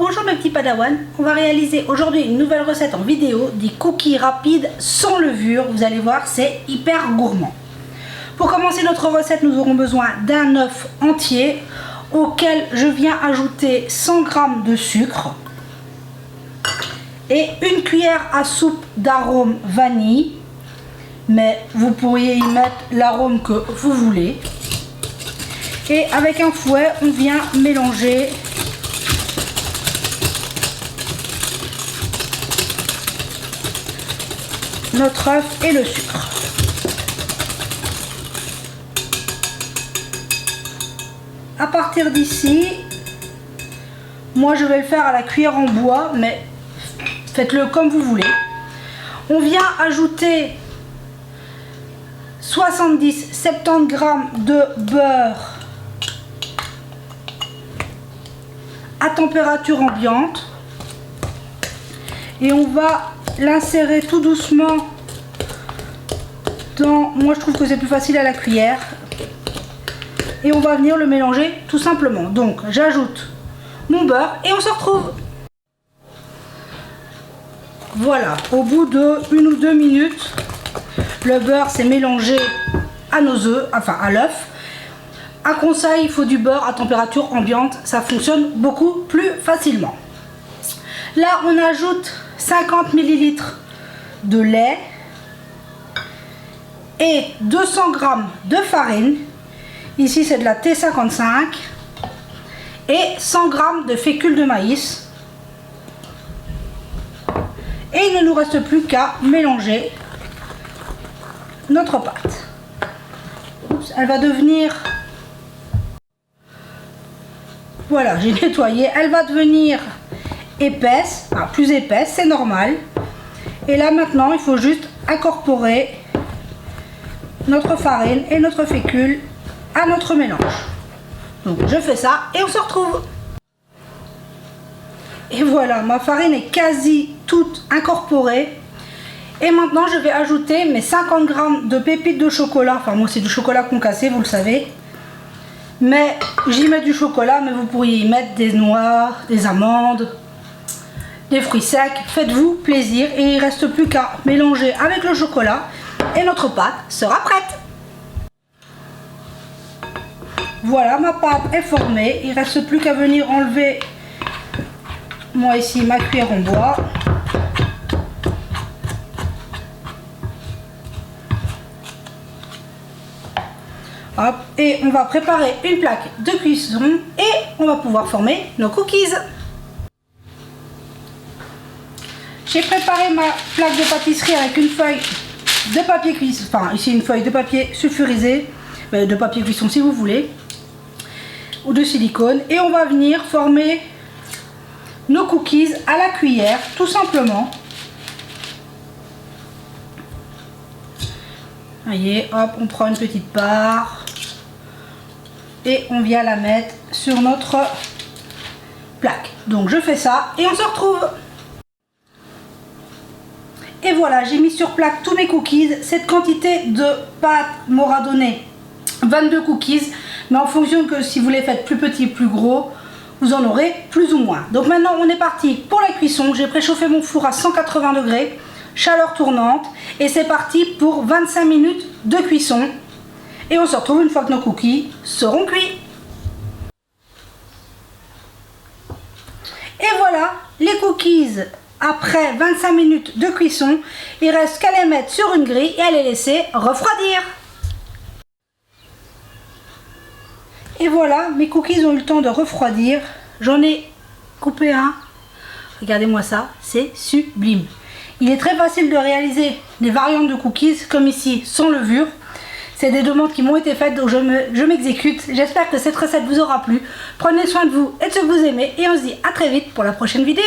Bonjour mes petits padawans, on va réaliser aujourd'hui une nouvelle recette en vidéo, des cookies rapides sans levure. Vous allez voir, c'est hyper gourmand. Pour commencer notre recette, nous aurons besoin d'un œuf entier auquel je viens ajouter 100 g de sucre et une cuillère à soupe d'arôme vanille, mais vous pourriez y mettre l'arôme que vous voulez. Et avec un fouet, on vient mélanger notre œuf et le sucre. À partir d'ici, moi je vais le faire à la cuillère en bois, mais faites-le comme vous voulez. On vient ajouter 70-70 g de beurre à température ambiante et on va l'insérer tout doucement dans, moi je trouve que c'est plus facile à la cuillère, et on va venir le mélanger tout simplement. Donc j'ajoute mon beurre et on se retrouve. Voilà, au bout de 1 ou 2 minutes, le beurre s'est mélangé à nos œufs, enfin à l'œuf. Un conseil, il faut du beurre à température ambiante, ça fonctionne beaucoup plus facilement. Là on ajoute 50 ml de lait et 200 g de farine. Ici c'est de la T55 et 100 g de fécule de maïs. Et il ne nous reste plus qu'à mélanger notre pâte. Oups, elle va devenir... Voilà, j'ai nettoyé. Elle va devenir épaisse, enfin plus épaisse, c'est normal. Et là maintenant, il faut juste incorporer notre farine et notre fécule à notre mélange. Donc je fais ça et on se retrouve. Et voilà, ma farine est quasi toute incorporée. Et maintenant, je vais ajouter mes 50 g de pépites de chocolat. Enfin, moi, c'est du chocolat concassé, vous le savez. Mais j'y mets du chocolat, mais vous pourriez y mettre des noix, des amandes, des fruits secs. Faites-vous plaisir. Et il ne reste plus qu'à mélanger avec le chocolat. Et notre pâte sera prête. Voilà, ma pâte est formée. Il ne reste plus qu'à venir enlever, moi ici, ma cuillère en bois. Hop, et on va préparer une plaque de cuisson et on va pouvoir former nos cookies. J'ai préparé ma plaque de pâtisserie avec une feuille de papier cuisson, enfin ici une feuille de papier sulfurisé, de papier cuisson si vous voulez, ou de silicone, et on va venir former nos cookies à la cuillère tout simplement. Voyez, hop, on prend une petite part et on vient la mettre sur notre plaque. Donc je fais ça et on se retrouve. Et voilà, j'ai mis sur plaque tous mes cookies. Cette quantité de pâte m'aura donné 22 cookies, mais en fonction que si vous les faites plus petits, plus gros, vous en aurez plus ou moins. Donc maintenant on est parti pour la cuisson. J'ai préchauffé mon four à 180 degrés, chaleur tournante, et c'est parti pour 25 minutes de cuisson. Et on se retrouve une fois que nos cookies seront cuits. Et voilà, les cookies, après 25 minutes de cuisson, il reste qu'à les mettre sur une grille et à les laisser refroidir. Et voilà, mes cookies ont eu le temps de refroidir. J'en ai coupé un. Regardez-moi ça, c'est sublime. Il est très facile de réaliser des variantes de cookies comme ici, sans levure. C'est des demandes qui m'ont été faites, donc je m'exécute. J'espère que cette recette vous aura plu. Prenez soin de vous et de ceux que vous aimez. Et on se dit à très vite pour la prochaine vidéo.